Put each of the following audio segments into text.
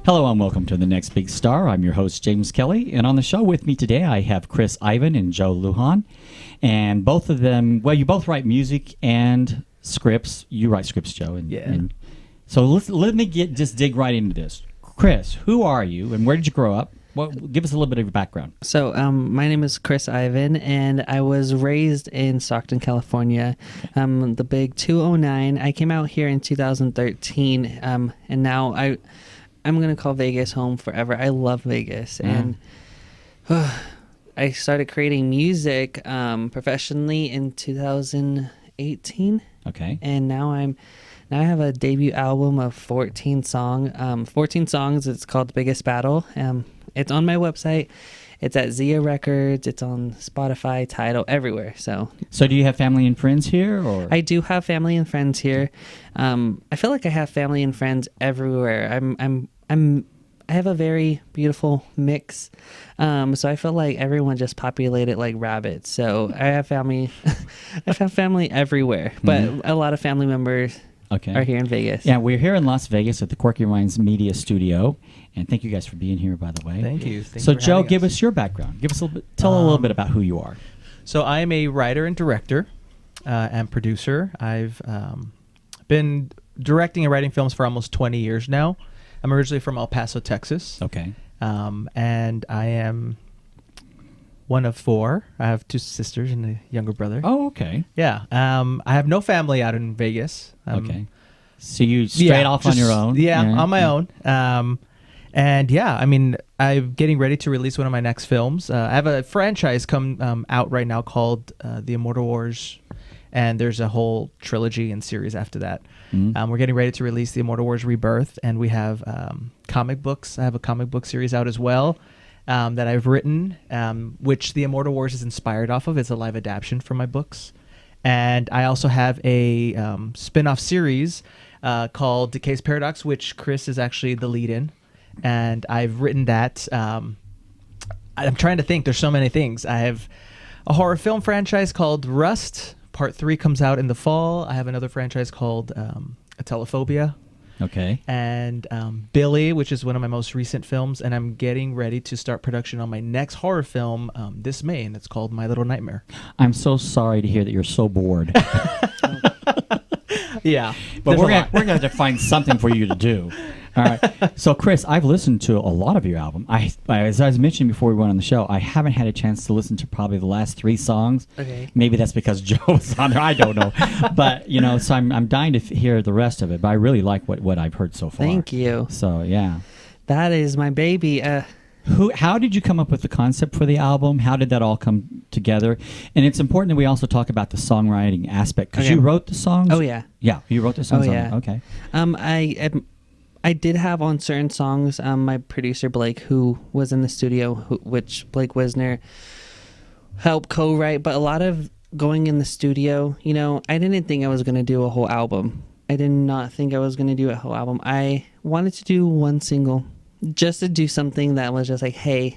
Hello and welcome to The Next Big Star. I'm your host, James Kelly. And on the show with me today, I have Chris Ivan and Joe Lujan. And both of them, well, you both write music and scripts. You write scripts, Joe. And so let me just dig right into this. Chris, who are you and where did you grow up? Well, give us a little bit of your background. So my name is Chris Ivan, and I was raised in Stockton, California. The big 209. I came out here in 2013, and now I'm going to call Vegas home forever. I love Vegas, and I started creating music professionally in 2018. Okay. And now I have a debut album of 14 songs. It's called Biggest Battle. It's on my website. It's at Zia Records. It's on Spotify, Tidal, everywhere. So do you have family and friends here, or? I do have family and friends here. I feel like I have family and friends everywhere. I have a very beautiful mix. So I feel like everyone just populated like rabbits. So I have family. I have family everywhere, but a lot of family members are here in Vegas. Yeah, we're here in Las Vegas at the Quirky Minds Media Studio, and thank you guys for being here, by the way. Thank you. So, Joe, give us your background. Tell a little bit about who you are. So, I am a writer and director and producer. I've been directing and writing films for almost 20 years now. I'm originally from El Paso, Texas. Okay. And I am one of four. I have two sisters and a younger brother. Oh, okay. Yeah. I have no family out in Vegas. Okay. So you straight off on your own? Yeah, on my own. And yeah, I mean, I'm getting ready to release one of my next films. I have a franchise come out right now called The Immortal Wars, and there's a whole trilogy and series after that. We're getting ready to release The Immortal Wars Rebirth, and we have comic books. I have a comic book series out as well that I've written, which The Immortal Wars is inspired off of. It's a live adaptation from my books. And I also have a spin-off series called Decay's Paradox, which Chris is actually the lead in. And I've written that. I'm trying to think. There's so many things. I have a horror film franchise called Rust. Part 3 comes out in the fall. I have another franchise called Atelophobia. Okay. And Billy, which is one of my most recent films. And I'm getting ready to start production on my next horror film this May, and it's called My Little Nightmare. I'm so sorry to hear that you're so bored. Yeah. But we're going to have to find something for you to do. All right. So, Chris, I've listened to a lot of your album. As I was mentioning before we went on the show, I haven't had a chance to listen to probably the last 3 songs. Okay. Maybe that's because Joe's on there. I don't know. But, so I'm dying to hear the rest of it. But I really like what I've heard so far. Thank you. So, yeah. That is my baby. How did you come up with the concept for the album? How did that all come together? And it's important that we also talk about the songwriting aspect, because you wrote the songs. Oh, yeah. Yeah, you wrote the songs. Oh, yeah. Okay. I did have on certain songs my producer Blake, who was in the studio, which Blake Wisner helped co-write. But a lot of going in the studio, I didn't think I was going to do a whole album. I did not think I was going to do a whole album. I wanted to do one single, just to do something that was just like, hey,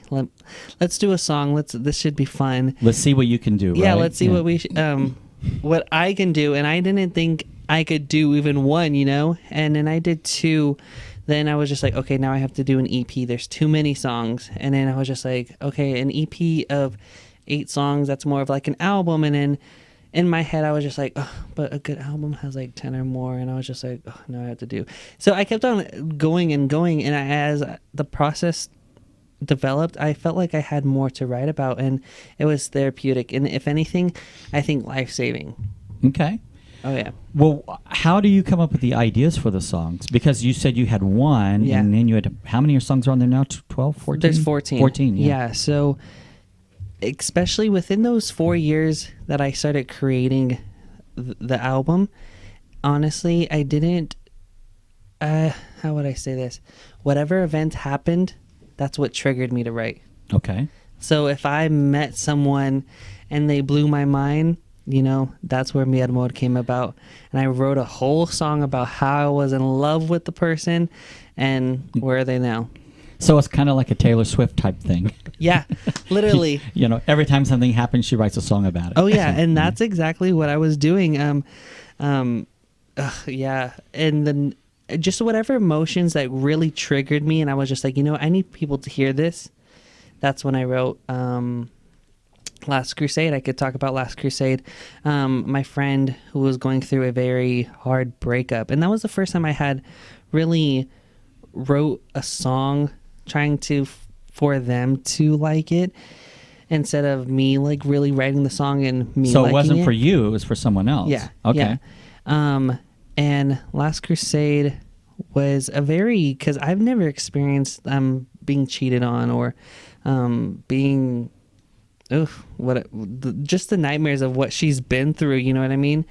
let's do a song. This should be fun. Let's see what you can do. Yeah, right? let's see what I can do. And I didn't think I could do even one, and then I did 2. Then I was just like, okay, now I have to do an EP. There's too many songs. And then I was just like, okay, an EP of 8 songs, that's more of like an album. And then in my head, I was just like, oh, but a good album has like 10 or more. And I was just like, oh, no, I have to do. So I kept on going and going. And as the process developed, I felt like I had more to write about. And it was therapeutic. And if anything, I think life-saving. Okay. Oh, yeah. Well, how do you come up with the ideas for the songs? Because you said you had one, and then you had, how many songs are on there now? 12, 14? There's 14. 14, yeah. So especially within those 4 years that I started creating the album, honestly, I didn't, how would I say this? Whatever event happened, that's what triggered me to write. Okay. So if I met someone and they blew my mind, that's where Mi Amor came about. And I wrote a whole song about how I was in love with the person and where are they now. So it's kind of like a Taylor Swift type thing. Yeah, literally. Every time something happens, she writes a song about it. Oh, yeah, and that's exactly what I was doing. Yeah, and then just whatever emotions that really triggered me, and I was just like, I need people to hear this. That's when I wrote Last Crusade. I could talk about Last Crusade. My friend who was going through a very hard breakup, and that was the first time I had really wrote a song trying to for them to like it, instead of me like really writing the song and me. So it liking wasn't for you; it was for someone else. Yeah. Okay. Yeah. And Last Crusade was because I've never experienced being cheated on or being just the nightmares of what she's been through, you know what I mean?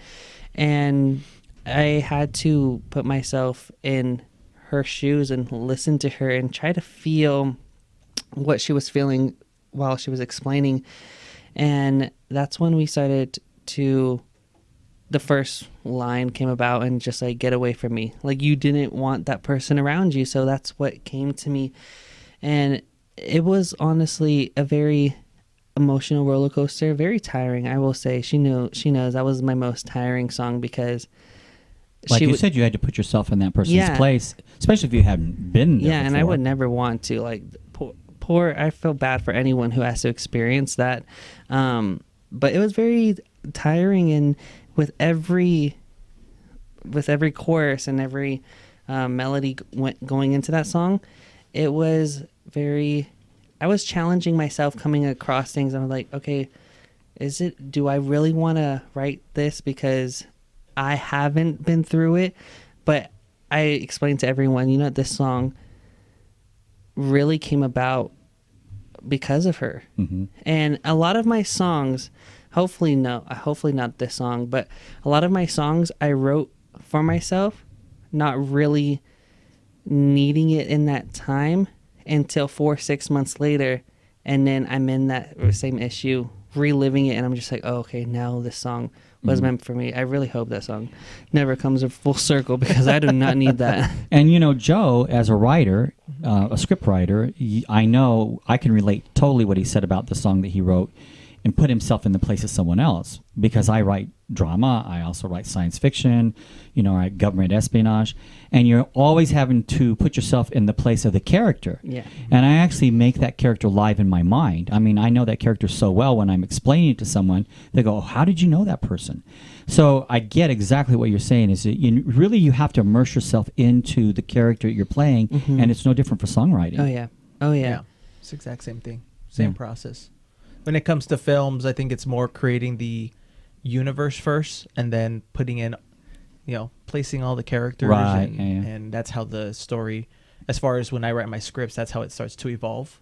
And I had to put myself in her shoes and listen to her and try to feel what she was feeling while she was explaining. And that's when we started to, the first line came about, and just like, get away from me. Like, you didn't want that person around you. So that's what came to me. And it was honestly a very emotional roller coaster, very tiring. I will say, she knows that was my most tiring song, because Like you said, you had to put yourself in that person's place, especially if you hadn't been there and I before. would never want to, like, poor, I feel bad for anyone who has to experience that. But it was very tiring, and with every chorus and every melody going into that song, it was I was challenging myself, coming across things. I'm like, okay, do I really want to write this because I haven't been through it? But I explained to everyone, this song really came about because of her. Mm-hmm. And a lot of my songs, hopefully not this song, but a lot of my songs I wrote for myself, not really needing it in that time until 4-6 months later. And then I'm in that same issue, reliving it, and I'm just like, oh, okay, now this song was meant for me. I really hope that song never comes a full circle, because I do not need that. And Joe, as a writer, a script writer, I know I can relate totally what he said about the song that he wrote and put himself in the place of someone else, because I write drama, I also write science fiction, I write government espionage, and you're always having to put yourself in the place of the character. Yeah. And I actually make that character live in my mind. I mean, I know that character so well. When I'm explaining it to someone, they go, oh, how did you know that person? So I get exactly what you're saying, is that you have to immerse yourself into the character you're playing, and it's no different for songwriting. Oh yeah. It's the exact same thing. Same process. When it comes to films, I think it's more creating the universe first, and then putting in, placing all the characters. Right. And that's how the story, as far as when I write my scripts, that's how it starts to evolve.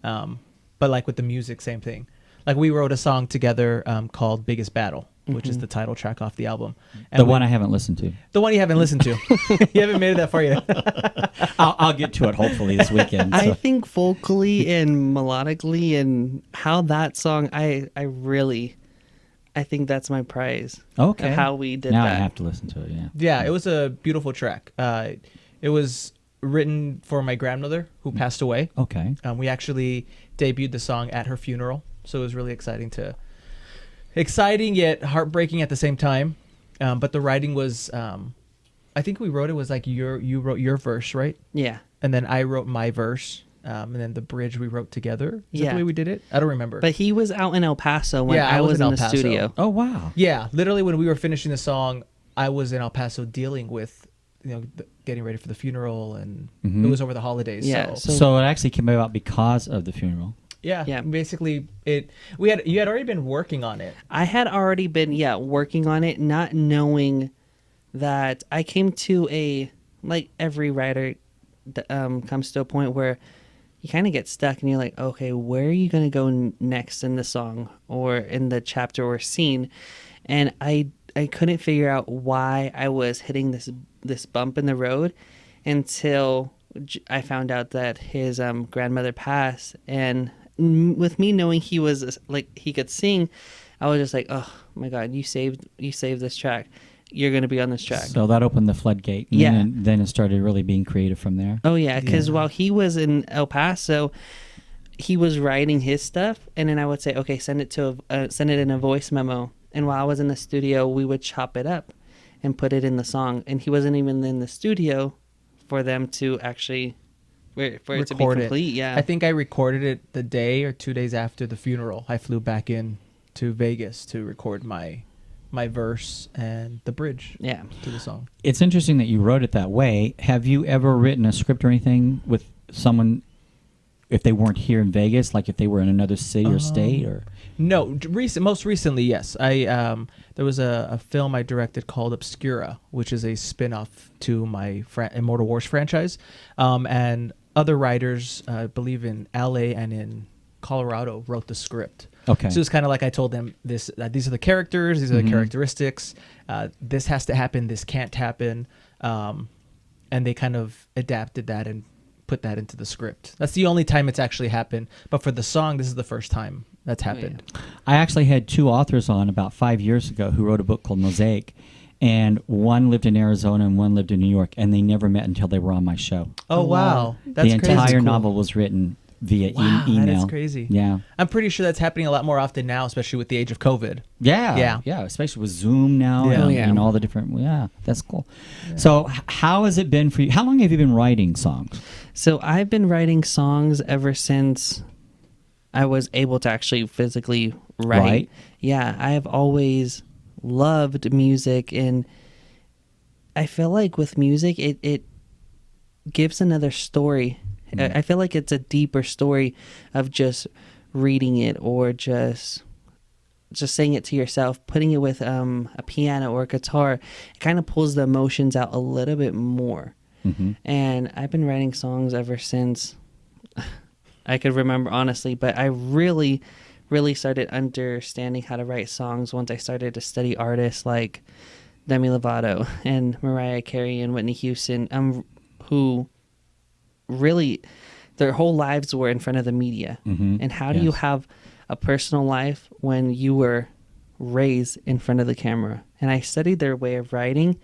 But like with the music, same thing. Like, we wrote a song together called Biggest Battle, which is the title track off the album. And The one I haven't listened to. The one you haven't listened to. You haven't made it that far yet. I'll get to it hopefully this weekend. So. I think vocally and melodically, and how that song, I think that's my prize. Okay. Of how we did now that. I have to listen to it, yeah. Yeah, it was a beautiful track. It was written for my grandmother, who passed away. Okay. We actually debuted the song at her funeral, so it was really exciting yet heartbreaking at the same time. But the writing was, I think we wrote it was like you wrote your verse, right? Yeah. And then I wrote my verse, and then the bridge we wrote together. Is that Yeah. the way we did it? I don't remember. But he was out in El Paso when Yeah, I was in El the Paso. studio. Oh, wow. Yeah, literally when we were finishing the song, I was in El Paso dealing with, getting ready for the funeral, and it was over the holidays. Yeah, So it actually came about because of the funeral. Yeah. Basically, you had already been working on it. I had already been, working on it, not knowing that I came to like every writer comes to a point where you kind of get stuck, and you're like, okay, where are you going to go next in the song or in the chapter or scene? And I couldn't figure out why I was hitting this bump in the road until I found out that his grandmother passed. And with me knowing he was like, he could sing, I was just like, oh my God, you saved this track. You're going to be on this track. So that opened the floodgate. And then it started really being creative from there. Oh yeah, because while he was in El Paso, he was writing his stuff, and then I would say, okay, send it in a voice memo. And while I was in the studio, we would chop it up, and put it in the song. And he wasn't even in the studio for them to actually for it to be Record complete. Yeah, I think I recorded it the day or 2 days after the funeral. I flew back in to Vegas to record my verse and the bridge yeah. to the song. It's interesting that you wrote it that way. Have you ever written a script or anything with someone if they weren't here in Vegas, like if they were in another city or state? Or No, most recently, yes. I there was a film I directed called Obscura, which is a spin-off to my Immortal Wars franchise, and other writers, I believe in LA and in Colorado, wrote the script. Okay. So it's kind of like I told them these are the characters, these are the characteristics. This has to happen, this can't happen, and they kind of adapted that and put that into the script. That's the only time it's actually happened. But for the song, this is the first time that's happened. I actually had 2 authors on about 5 years ago who wrote a book called Mosaic, and one lived in Arizona and one lived in New York, and they never met until they were on my show. Oh, wow. That's the crazy. entire Cool. novel was written via Wow, email. that is crazy. Yeah. I'm pretty sure that's happening a lot more often now, especially with the age of COVID. Yeah. Yeah. Especially with Zoom now Yeah. and, Oh, yeah. and all the different. Yeah, that's cool. So, how has it been for you? How long have you been writing songs? So I've been writing songs ever since I was able to actually physically write. Right. Yeah, I have always loved music, and I feel like with music, it gives another story. I feel like it's a deeper story of just reading it or just saying it to yourself. Putting it with a piano or a guitar, it kind of pulls the emotions out a little bit more. Mm-hmm. And I've been writing songs ever since I could remember, honestly. But I really, really started understanding how to write songs once I started to study artists like Demi Lovato and Mariah Carey and Whitney Houston, who really their whole lives were in front of the media. Mm-hmm. And how do you have a personal life when you were raised in front of the camera? And I studied their way of writing,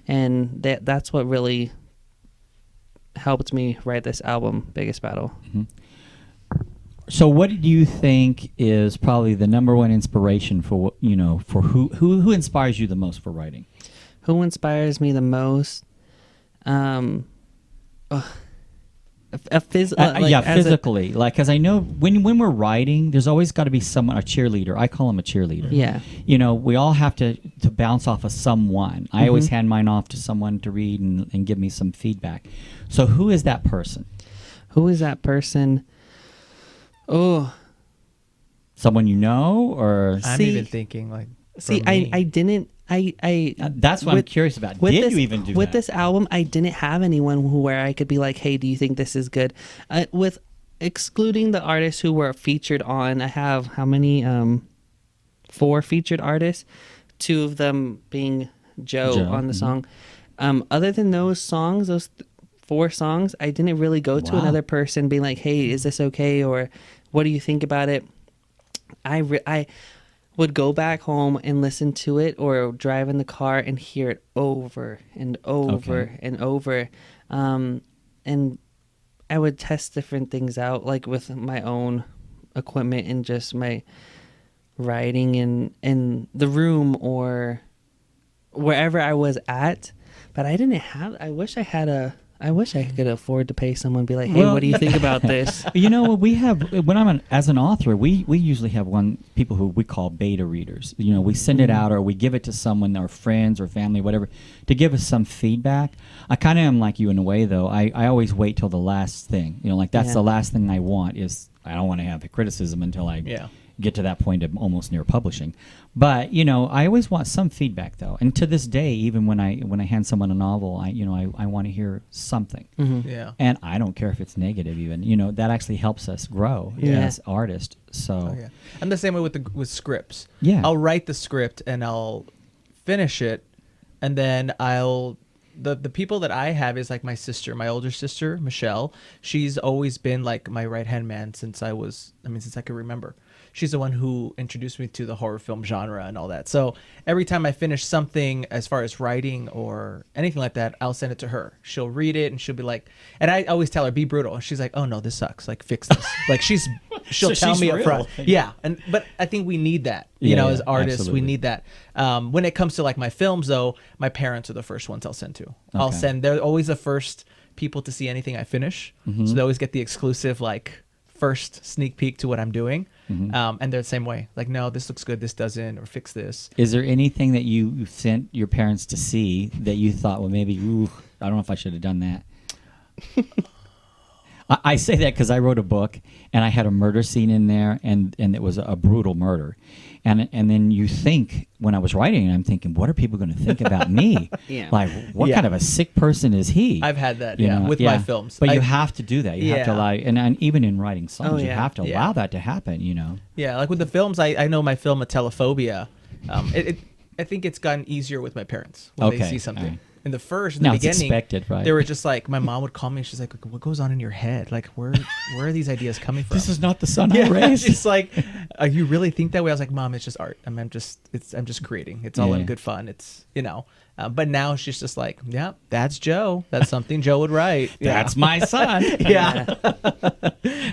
and that's what really helped me write this album, Biggest Battle. Mm-hmm. So, what do you think is probably the number one inspiration for for who inspires you the most for writing? Who inspires me the most? Physically, because I know when we're writing, there's always got to be someone, a cheerleader. I call him a cheerleader. Yeah. We all have to bounce off of someone. I always hand mine off to someone to read and give me some feedback. So who is that person? Who is that person? Oh, someone you know, or I'm even thinking like. See, for me. I didn't. that's what I'm curious about. Did you even do with that? this album? I didn't have anyone where I could be like, "Hey, do you think this is good?" With excluding the artists who were featured on, I have how many? 4 featured artists. 2 of them being Joe on the song. Other than those songs, those 4 songs, I didn't really go to another person being like, "Hey, is this okay?" or "What do you think about it?" I would go back home and listen to it or drive in the car and hear it over and over and over. And I would test different things out, like with my own equipment and just my writing in the room or wherever I was at. But I didn't have, I wish I could afford to pay someone and be like, "Hey, what do you think about this?" We have, as an author, we usually have people who we call beta readers. We send it out or we give it to someone, our friends or family, whatever, to give us some feedback. I kind of am like you in a way, though. I always wait till the last thing. That's the last thing I want is I don't want to have the criticism until I get to that point of almost near publishing. But I always want some feedback, though. And to this day, even when I hand someone a novel, I want to hear something. Mm-hmm. Yeah. And I don't care if it's negative. Even that actually helps us grow as artists. So I'm the same way with scripts. Yeah. I'll write the script and I'll finish it, and then the people that I have is like my sister, my older sister, Michelle. She's always been like my right-hand man since I could remember. She's the one who introduced me to the horror film genre and all that. So every time I finish something as far as writing or anything like that, I'll send it to her. She'll read it and she'll be like, and I always tell her, be brutal. And she's like, "Oh no, this sucks. Like, fix this." Like she's she'll So tell she's me up real. front. Yeah, but I think we need that. You know, Yeah, as artists, absolutely. we need that. When it comes to like my films, though, my parents are the first ones I'll send to. I'll Okay. send. They're always the first people to see anything I finish, so they always get the exclusive like first sneak peek to what I'm doing. And they're the same way. Like, no, this looks good. This doesn't, or fix this. Is there anything that you sent your parents to see that you thought, well, maybe, ooh, I don't know if I should have done that? I say that because I wrote a book and I had a murder scene in there, and it was a brutal murder. And then you think, when I was writing it, I'm thinking, what are people going to think about me? Yeah. Like, what Yeah. kind of a sick person is he? I've had that, You yeah, know? with my films. But you I- have to do that. You have to Yeah. allow, and even in writing songs, Oh, you yeah. have to Yeah. allow that to happen, you know? Yeah, like with the films, I know my film, Telephobia. I think it's gotten easier with my parents when they Okay, see something. all right. In the Now it's beginning, expected, right? they were just like, my mom would call me. She's like, "What goes on in your head? Like, where are these ideas coming from?" This is not the son I yeah, raised. it's like, you really think that way? I was like, "Mom, it's just art. I'm just creating. It's all Yeah. in good fun. It's But now she's just like, yeah, that's Joe. That's something Joe would write. Yeah. That's my son. yeah.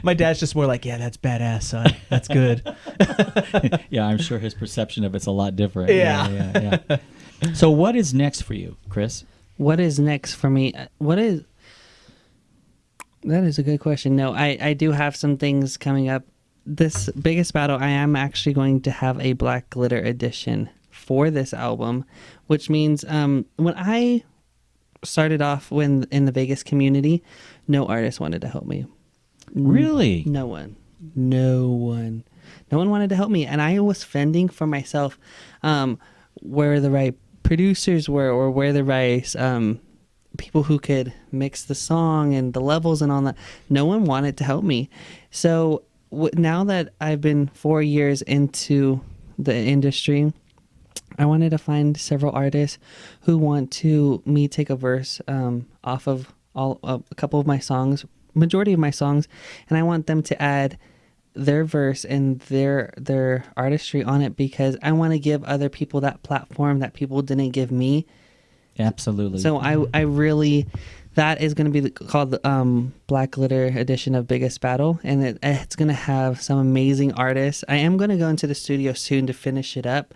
My dad's just more like, yeah, that's badass, son. That's good. Yeah, I'm sure his perception of it's a lot different. Yeah. Yeah. So what is next for you, Chris? What is next for me? That is a good question. No, I do have some things coming up. This biggest battle, I am actually going to have a black glitter edition for this album, which means when I started off in the Vegas community, no artist wanted to help me. Really? No one wanted to help me, and I was fending for myself where the right producers were, or where the right people who could mix the song and the levels and all that. No one wanted to help me. So now that I've been 4 years into the industry, I wanted to find several artists who want to me take a verse off of a couple of my songs, majority of my songs, and I want them to add their verse and their artistry on it, because I want to give other people that platform that people didn't give me. Absolutely. So I really, that is going to be called the Black Glitter edition of Biggest Battle, and it's going to have some amazing artists. I am going to go into the studio soon to finish it up,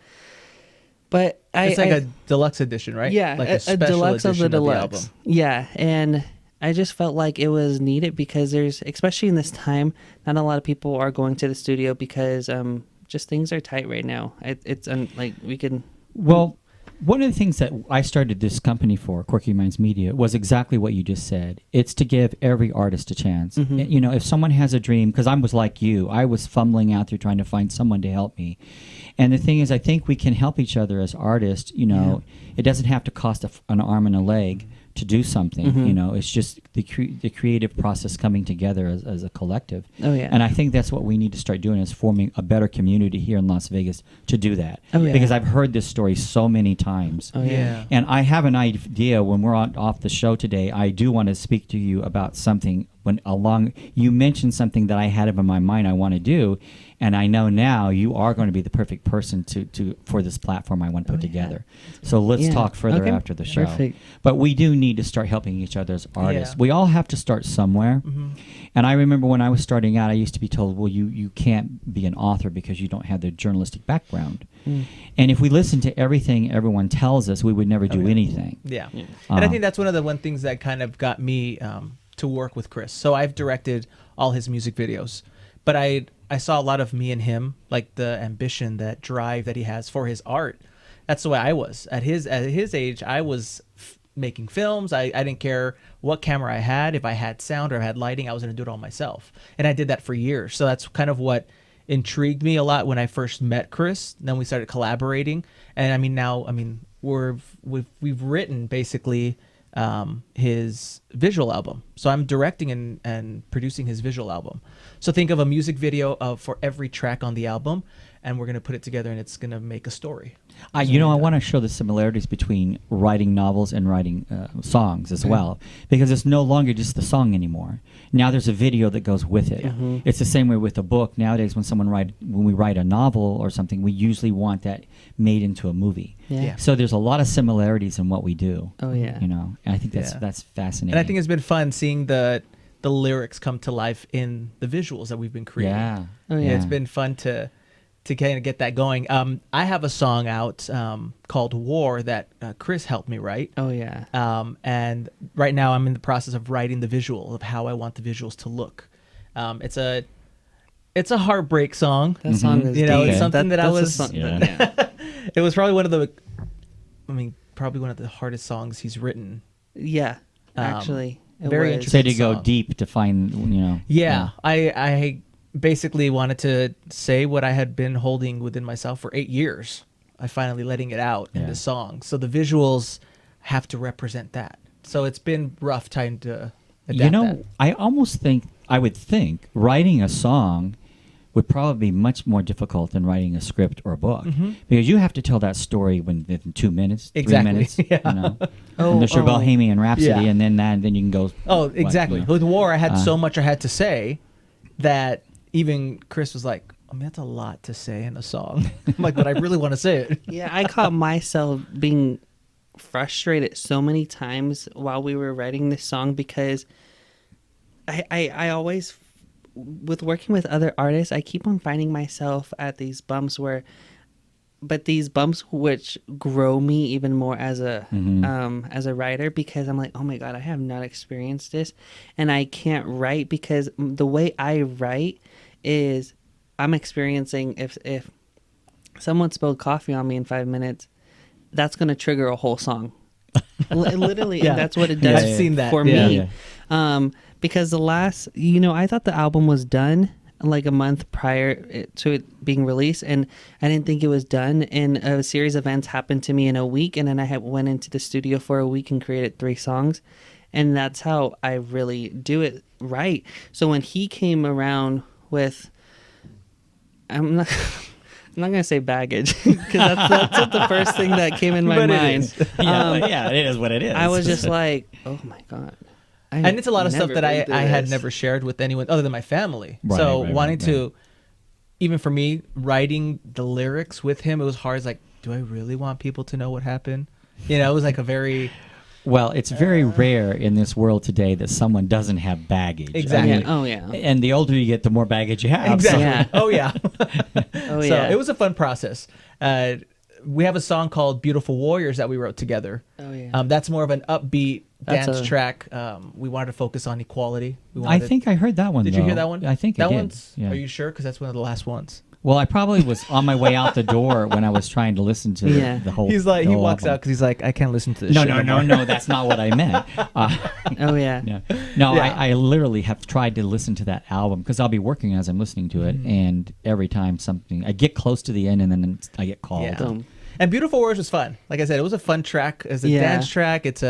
but It's like a deluxe edition, right? yeah, like a special deluxe of the edition deluxe. album. Yeah, and I just felt like it was needed, because there's, especially in this time, not a lot of people are going to the studio because just things are tight right now. It's like we can. Well, one of the things that I started this company for, Quirky Minds Media, was exactly what you just said. It's to give every artist a chance. Mm-hmm. You know, if someone has a dream, because I was like you, I was fumbling out there trying to find someone to help me. And the thing is, I think we can help each other as artists. You know, it doesn't have to cost an arm and a leg to do something. Mm-hmm. You know, it's just the creative process coming together as a collective. Oh, yeah. And I think that's what we need to start doing, is forming a better community here in Las Vegas to do that. Oh, yeah. Because I've heard this story so many times. Oh, yeah. Yeah. And I have an idea, when we're off the show today, I do want to speak to you about something. You mentioned something that I had in my mind I want to do, and I know now you are going to be the perfect person for this platform I want to put together. So let's Yeah. talk further Okay. after the show. Perfect. But we do need to start helping each other as artists. Yeah. We all have to start somewhere. Mm-hmm. And I remember when I was starting out, I used to be told, well, you can't be an author because you don't have the journalistic background. And if we listen to everything everyone tells us, we would never do anything. Yeah. And I Um, think that's one of the things that kind of got me to work with Chris. So I've directed all his music videos, but I saw a lot of me in him, like the ambition, that drive that he has for his art. That's the way I was. At his age, I was making films. I didn't care what camera I had. If I had sound or I had lighting, I was going to do it all myself. And I did that for years. So that's kind of what intrigued me a lot when I first met Chris. Then we started collaborating. And we've written basically his visual album. So I'm directing and producing his visual album. So think of a music video for every track on the album, and we're going to put it together, and it's going to make a story. I want to show the similarities between writing novels and writing songs as well, because it's no longer just the song anymore. Now there's a video that goes with it. Mm-hmm. It's the same way with a book. Nowadays, when we write a novel or something, we usually want that made into a movie. Yeah. So there's a lot of similarities in what we do. Oh, yeah. You know, and I think Yeah. that's fascinating. And I think it's been fun seeing the the lyrics come to life in the visuals that we've been creating. Yeah. Oh, yeah. Yeah, it's been fun to kind of get that going. I have a song out called War that Chris helped me write. Oh yeah. And right now I'm in the process of writing the visual of how I want the visuals to look. It's a heartbreak song. That song is You know, deep. it's something that I that's a was. song- Yeah. It was probably probably one of the hardest songs he's written. Yeah, actually, it very was. interesting. Say to go song. deep to find, Yeah, I basically wanted to say what I had been holding within myself for 8 years. I finally letting it out in Yeah. this song. So the visuals have to represent that. So it's been rough trying to adapt that. I would think writing a song would probably be much more difficult than writing a script or a book, because you have to tell that story within 2 minutes, Exactly, 3 minutes. yeah. Unless you're Bohemian Rhapsody, Yeah. and then you can go. Oh, exactly. What, With War, I had so much I had to say that even Chris was like, I mean, that's a lot to say in a song. I'm like, but I really want to say it. Yeah, I caught myself being frustrated so many times while we were writing this song because I always, with working with other artists, I keep on finding myself at these bumps but these bumps which grow me even more as a writer, because I'm like, oh my God, I have not experienced this and I can't write, because the way I write is I'm experiencing if someone spilled coffee on me in 5 minutes, that's going to trigger a whole song. Literally, Yeah. and that's what it does I've seen that. for Yeah. me. Because the last, I thought the album was done like a month prior to it being released, and I didn't think it was done. And a series of events happened to me in a week, and then I went into the studio for a week and created 3 songs, and that's how I really do it right. So when he came around with, I'm not gonna say baggage because that's what the first thing that came in my But it mind. is. yeah, it is what it is. I was just like, oh my God. And it's a lot of stuff never that I been through had this. never shared with anyone other than my family. Right, So right, wanting right, to, even for me, writing the lyrics with him, it was hard. It's like, do I really want people to know what happened? It was like a very... Well, it's very rare in this world today that someone doesn't have baggage. Exactly. Yeah. Oh yeah. And the older you get, the more baggage you have. Exactly. Yeah. Oh, yeah. Oh So yeah. it was a fun process. We have a song called Beautiful Warriors that we wrote together. Oh yeah. That's more of an upbeat That's dance a- track. We wanted to focus on equality. We I wanted think I heard that one. Did you though. hear that one? I think that I did. one's. Yeah. Are you sure? Because that's one of the last ones. Well, I probably was on my way out the door when I was trying to listen to Yeah. the whole. He's like, the he whole walks album. out because he's like, I can't listen to this. No, shit no, no, more." no. That's not what I meant. Oh yeah. Yeah. No, Yeah. I literally have tried to listen to that album because I'll be working as I'm listening to it, and every time I get close to the end, and then I get called. Yeah. Boom. And Beautiful Warriors was fun. Like I said, it was a fun track. It's a Yeah. dance track. It's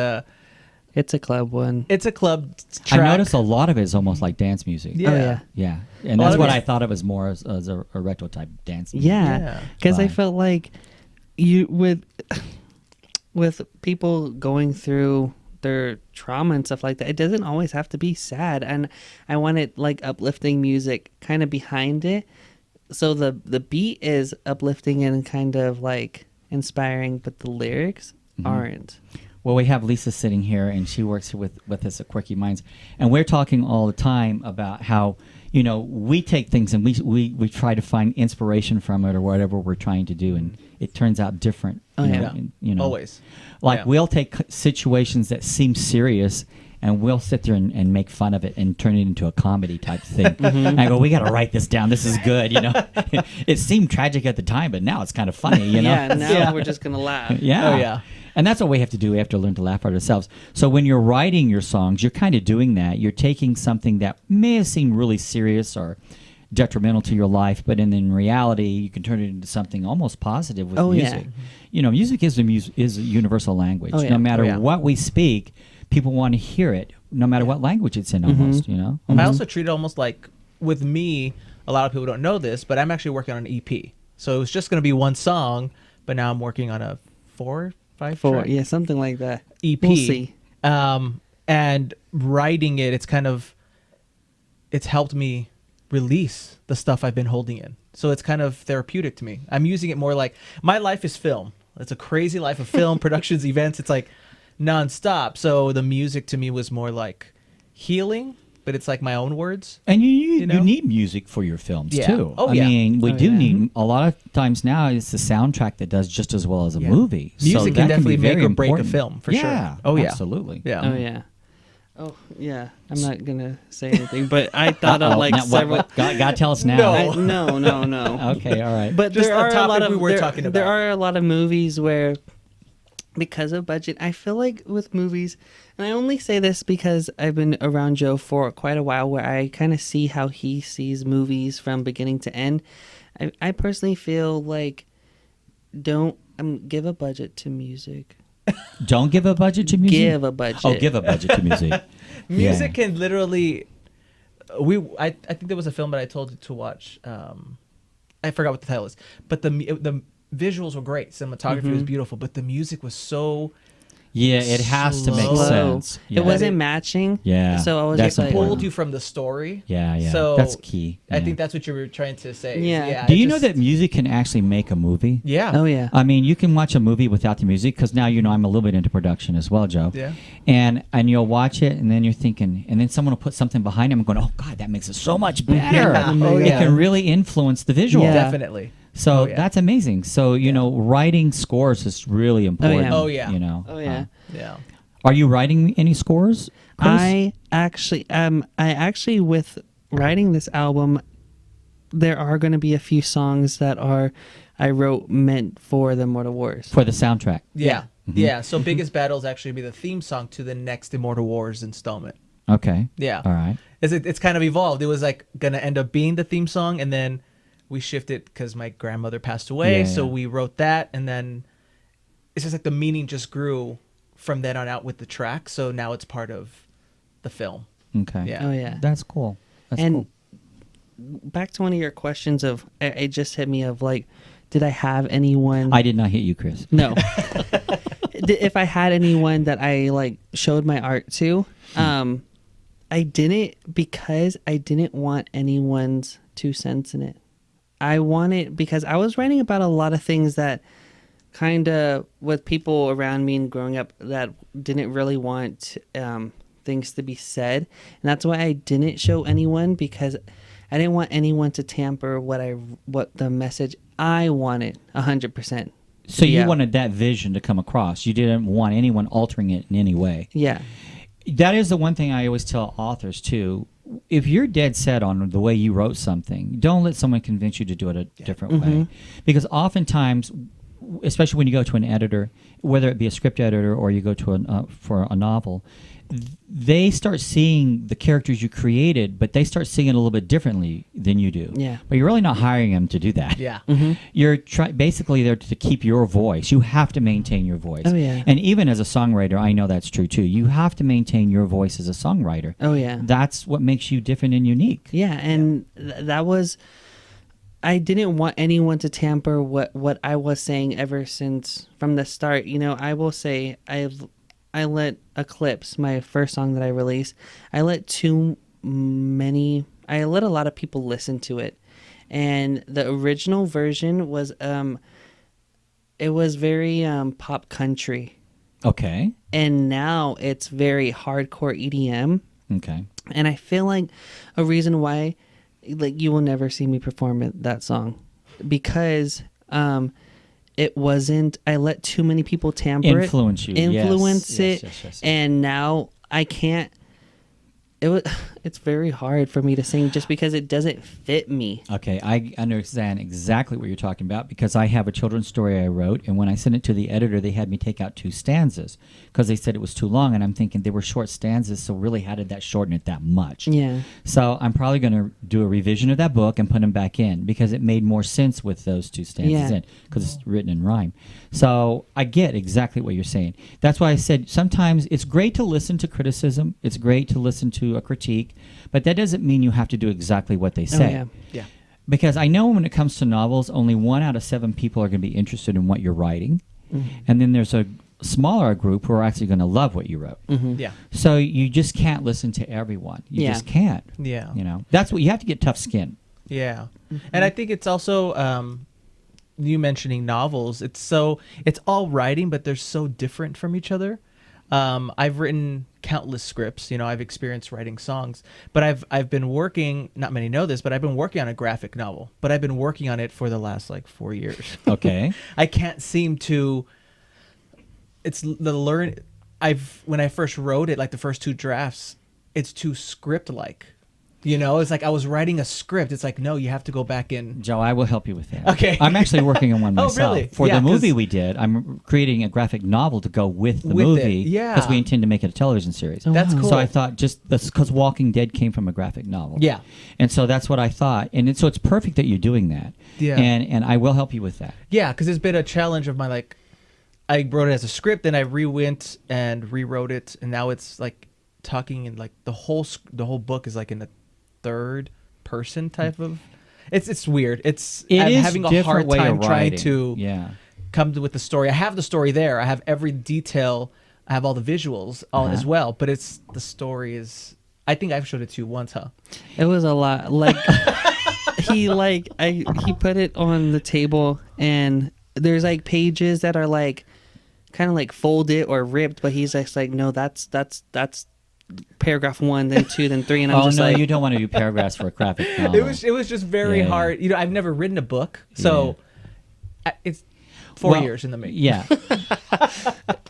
a club one. club I track. noticed a lot of it is almost like dance music. Yeah. Oh yeah. Yeah, and A lot that's of what it- I thought it was more as a retro type dance. music. Yeah. Yeah. Because I Fine. felt like you with people going through their trauma and stuff like that, it doesn't always have to be sad, and I wanted like uplifting music kind of behind it, so the beat is uplifting and kind of like inspiring, but the lyrics aren't. Well, we have Lisa sitting here, and she works with us at Quirky Minds, and we're talking all the time about how we take things and we try to find inspiration from it or whatever we're trying to do, and it turns out different. Oh, you yeah. know, and, Always. like Yeah. we'll take situations that seem serious. And we'll sit there and make fun of it and turn it into a comedy type thing. And I go, we got to write this down. This is good, It seemed tragic at the time, but now it's kind of funny, Yeah, now Yeah. we're just gonna laugh. Yeah. Oh, yeah. And that's what we have to do. We have to learn to laugh at ourselves. So when you're writing your songs, you're kind of doing that. You're taking something that may have seemed really serious or detrimental to your life, but in reality, you can turn it into something almost positive with Oh, yeah. music. Music is a universal language. Oh, yeah. No matter Oh, yeah. what we speak, people want to hear it, no matter what language it's in almost, I also treat it almost like, with me, a lot of people don't know this, but I'm actually working on an EP. So it was just going to be one song, but now I'm working on a 4, 5 track Yeah, something like that. EP. We'll see. And writing it, it's helped me release the stuff I've been holding in. So it's kind of therapeutic to me. I'm using it more like, my life is film. It's a crazy life of film, productions, events. It's like nonstop. So the music to me was more like healing, but it's like my own words. And you know? need music for your films Yeah. too. Oh, I yeah. mean, we Oh, do yeah. need a lot of times now. It's the soundtrack that does just as well as a Yeah. movie. So Music that can definitely be make very or break a important. film, for yeah. sure. Oh, yeah. Absolutely. Yeah. Oh yeah. Oh yeah. I'm not gonna say anything, but I thought of Uh-oh. like Now, several. God tell us now. No. No. Okay. All right. But Just there a are a lot topic of we were there, talking there about. are a lot of movies where, because of budget, I feel like with movies, and I only say this because I've been around Joe for quite a while, where I kind of see how he sees movies from beginning to end. I personally feel like don't give a budget to music. Don't give a budget to music. Give a budget. Oh, give a budget to music. Music Yeah. can literally. I think there was a film that I told you to watch. I forgot what the title is, but the visuals were great. Cinematography was beautiful, but the music was so. Yeah, it has to make Slow. sense. Yeah. It wasn't matching. Yeah, So I was that's just like, important. Pulled you from the story. Yeah, yeah. So that's key. I Yeah. think that's what you were trying to say. Yeah. Do it you know just- that music can actually make a movie? Yeah. oh yeah. I mean, you can watch a movie without the music because now you know I'm a little bit into production as well, Joe. Yeah. And you'll watch it, and then you're thinking, and then someone will put something behind him, and going, "Oh God, that makes it so much better." Yeah. Oh, It yeah. can really influence the visual. Yeah. Definitely. So Oh, yeah. that's amazing. So you know, writing scores is really important. Oh, yeah. You know. Oh yeah. Yeah. Are you writing any scores, Chris? I actually with writing this album, there are going to be a few songs that I wrote meant for the Immortal Wars. for the soundtrack. Yeah. Mm-hmm. Yeah. So biggest battles actually be the theme song to the next Immortal Wars installment. Okay. Yeah. All right. It's kind of evolved. It was like gonna end up being the theme song, and then we shifted because my grandmother passed away, Yeah, so yeah. we wrote that, and then it's just like the meaning just grew from then on out with the track. So now it's part of the film. Okay. Yeah. Oh yeah. That's cool. That's and cool. back to one of your questions of it just hit me of like, did I have anyone? I did not hit you, Chris. No. If I had anyone that I like showed my art to, I didn't, because I didn't want anyone's 2 cents in it. I wanted, because I was writing about a lot of things that kind of with people around me and growing up that didn't really want things to be said, and that's why I didn't show anyone, because I didn't want anyone to tamper what the message I wanted 100%. So you Yeah. wanted that vision to come across. You didn't want anyone altering it in any way. Yeah. That is the one thing I always tell authors too. If you're dead set on the way you wrote something, don't let someone convince you to do it a different way. Because oftentimes, especially when you go to an editor, whether it be a script editor or you go to for a novel, they start seeing the characters you created, but they start seeing it a little bit differently than you do. Yeah. But you're really not hiring them to do that. Yeah. You're basically there to keep your voice. You have to maintain your voice. Oh, yeah. And even as a songwriter, I know that's true too. You have to maintain your voice as a songwriter. Oh yeah. That's what makes you different and unique. Yeah, and that was, I didn't want anyone to tamper what I was saying ever since from the start. You know, I will say I let Eclipse, my first song that I released, I let a lot of people listen to it. And the original version was it was very pop country. Okay. And now it's very hardcore EDM. Okay. And I feel like a reason why, like, you will never see me perform that song, because it wasn't. I let too many people tamper Influence you. influence Yes. it, Yes. and now I can't. It's very hard for me to sing just because it doesn't fit me. Okay, I understand exactly what you're talking about, because I have a children's story I wrote, and when I sent it to the editor, they had me take out 2 stanzas because they said it was too long, and I'm thinking they were short stanzas, so really how did that shorten it that much? Yeah. So I'm probably going to do a revision of that book and put them back in, because it made more sense with those 2 stanzas Yeah. in, because it's written in rhyme. So I get exactly what you're saying. That's why I said sometimes it's great to listen to criticism. It's great to listen to a critique, but that doesn't mean you have to do exactly what they say. yeah. Yeah. Because I know when it comes to novels, only 1 out of 7 people are going to be interested in what you're writing. And then there's a smaller group who are actually going to love what you wrote. Yeah. So you just can't listen to everyone. You Yeah. just can't. Yeah. You know, that's what you have to get tough skin. Yeah. And I think it's also you mentioning novels. It's all writing, but they're so different from each other. I've written countless scripts. I've experienced writing songs, but I've been working. Not many know this, but I've been working on a graphic novel. But I've been working on it for the last 4 years. Okay. I can't seem to. It's the learn. When I first wrote it, the first 2 drafts, it's too script-like. It's I was writing a script. It's no, you have to go back in. Joe, I will help you with that. Okay. I'm actually working on one Oh, myself. really? For Yeah, the movie 'cause- we did, I'm creating a graphic novel to go with the With it, movie. yeah. Because we intend to make it a television series. Oh, That's wow. cool. So I thought because Walking Dead came from a graphic novel. Yeah. And so that's what I thought. And so it's perfect that you're doing that. Yeah. And I will help you with that. Yeah, because it's been a challenge of my I wrote it as a script, then I rewent and rewrote it, and now it's talking in the whole book is in a third person type of. It's weird. I'm is having a different hard way of time trying writing. to Yeah. come with the story. I have the story there. I have every detail. I have all the visuals all as well, but it's the story is. I think I've showed it to you once, huh? It was a lot. He put it on the table, and there's pages that are kind of folded or ripped, but he's just no, that's paragraph 1, then 2, then 3, and I'm Oh, just no, you don't want to do paragraphs for a graphic novel. It was just very Yeah. hard. I've never written a book, so it's 4 Well, years in the making. Yeah.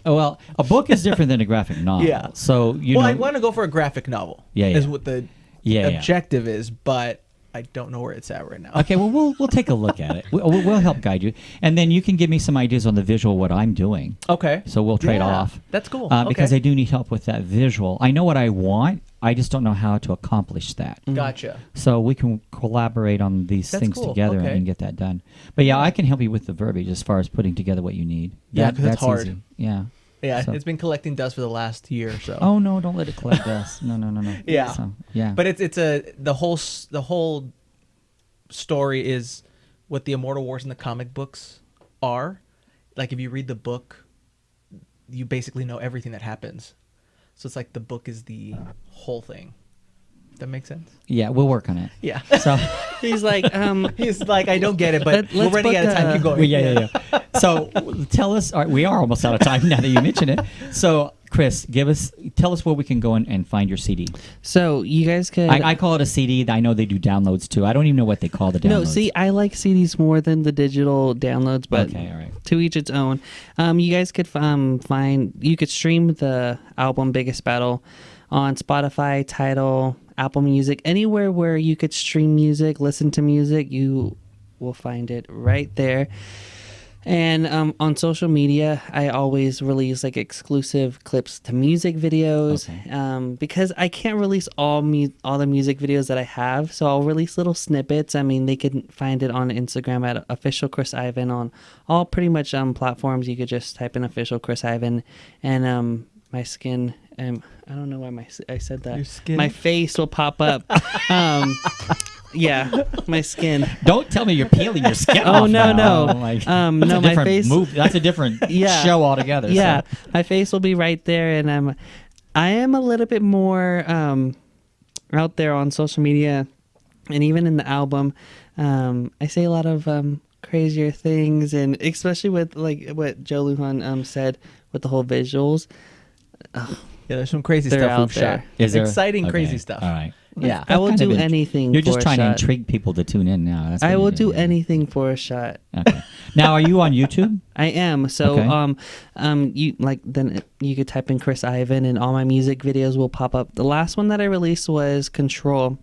Well, a book is different than a graphic novel. Yeah. So, I want to go for a graphic novel. Yeah, Is yeah. what the Yeah, yeah. objective is, but I don't know where it's at right now. Okay, well, we'll take a look at it. We'll help guide you. And then you can give me some ideas on the visual, what I'm doing. Okay. So we'll trade Yeah, off. That's cool. Because Okay. I do need help with that visual. I know what I want. I just don't know how to accomplish that. Gotcha. So we can collaborate on these That's things cool. together Okay. and get that done. But yeah, I can help you with the verbiage as far as putting together what you need. Yeah, 'cause it's that's hard. easy. Yeah. Yeah, So- it's been collecting dust for the last year or so. Oh no! Don't let it collect dust. No. Yeah. So, yeah. But the whole story is what the Immortal Wars in the comic books are. If you read the book, you basically know everything that happens. So it's the book is the whole thing. That makes sense? yeah, we'll work on it. Yeah. So. he's like He's I don't get it, but we're Let's running book out of time. a- Keep going. Well, yeah. So tell us. All right, we are almost out of time now that you mention it. So, Chris, tell us where we can go and find your CD. so you guys could I call it a CD. I know they do downloads too. I don't even know what they call the downloads. no, see, I like CDs more than the digital downloads, but Okay, all right. to each its own. You guys could you could stream the album Biggest Battle on Spotify, Tidal, Apple Music, anywhere where you could stream music, listen to music, you will find it right there. And on social media, I always release exclusive clips to music videos, Okay. because I can't release all the music videos that I have. So I'll release little snippets. I mean, they can find it on Instagram at official Chris Ivan on all pretty much platforms. You could just type in official Chris Ivan, and my skin. I don't know why I said that. Your skin? My face will pop up. Yeah, my skin. Don't tell me you're peeling your skin Oh, off no, now. no. Like, No, that's a my different face- move. That's a different Yeah. show altogether. Yeah, So. my face will be right there, and I am a little bit more out there on social media, and even in the album, I say a lot of crazier things, and especially with what Joe Lujan said with the whole visuals. Yeah, there's some crazy They're stuff out we've shot. there. Is there Exciting, okay. crazy stuff. All right. Yeah. I will Kind of do anything. You're for just a trying to shot. intrigue people to tune in now. That's what I you're will do doing, yeah. anything for a shot. Okay. Now, are you on YouTube? I am. So, Okay. you could type in Chris Ivan, and all my music videos will pop up. The last one that I released was Control.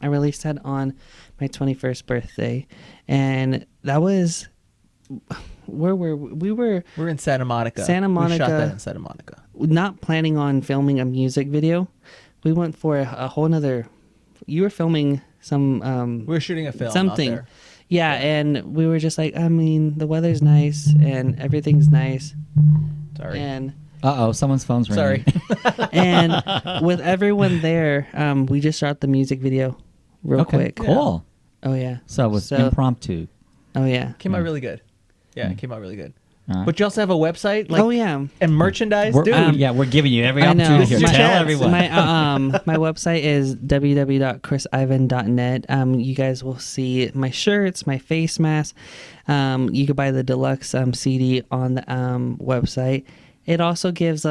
I released that on my 21st birthday, and that was where we were We're in Santa Monica. Santa We shot Monica. that in Santa Monica. not planning on filming a music video. We went for a whole nother. You were filming some. We were shooting a film something. out there. Yeah, and we were just the weather's nice and everything's nice, Sorry. and Someone's phone's ringing. Sorry. and with everyone there, we just shot the music video real Okay, quick. cool. Oh yeah. So it was So- impromptu. Oh yeah. Came out really good. Yeah, Mm. it came out really good. All right. But you also have a website, Oh yeah. and merchandise, We're, dude. we're giving you every I know. opportunity here. This is your Tell chance. everyone. My website is www.chrisivan.net. You guys will see my shirts, my face mask. You can buy the deluxe CD on the website. It also gives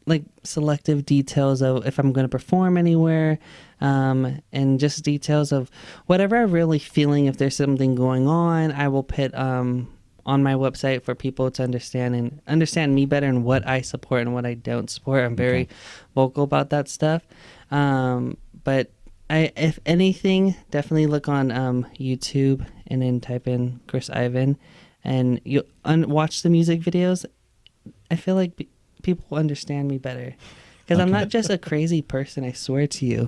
like selective details of if I'm going to perform anywhere, and just details of whatever I'm really feeling. If there's something going on, I will put on my website for people to understand me better and what I support and what I don't support. I'm very vocal about that stuff. But if anything, definitely look on YouTube and then type in Chris Ivan, and you watch the music videos. I feel like people understand me better because I'm not just a crazy person. I swear to you.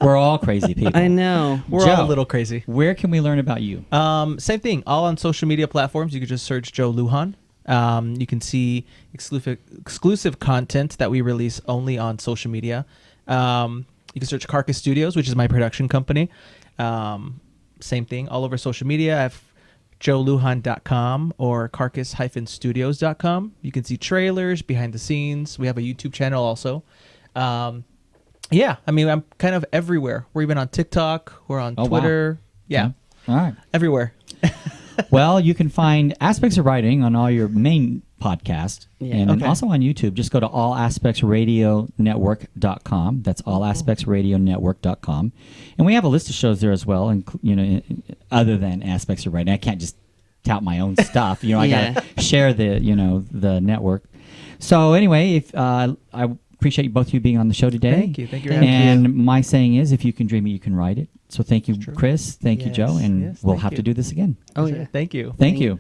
We're all crazy people. I know. We're Joe, all a little crazy. Where can we learn about you? Same thing. All on social media platforms. You can just search Joe Lujan. You can see exclusive content that we release only on social media. You can search Carcass Studios, which is my production company. Same thing. All over social media. I have joeluhan.com or carcass-studios.com. You can see trailers, behind the scenes. We have a YouTube channel also. Yeah, I mean, I'm kind of everywhere. We're even on TikTok. We're on Twitter. Wow. Yeah. All right. Everywhere. Well, you can find Aspects of Writing on all your main podcasts and then also on YouTube. Just go to allaspectsradionetwork.com. That's allaspectsradionetwork.com. And we have a list of shows there as well, and other than Aspects of Writing. I can't just tout my own stuff. I got to share the network. So anyway, if I appreciate both of you being on the show today. Thank you. Thank you. And my saying is, if you can dream it, you can write it. So thank you, Chris. Thank you, Joe. And we'll have to do this again. Oh, yeah. Thank you. Thank you.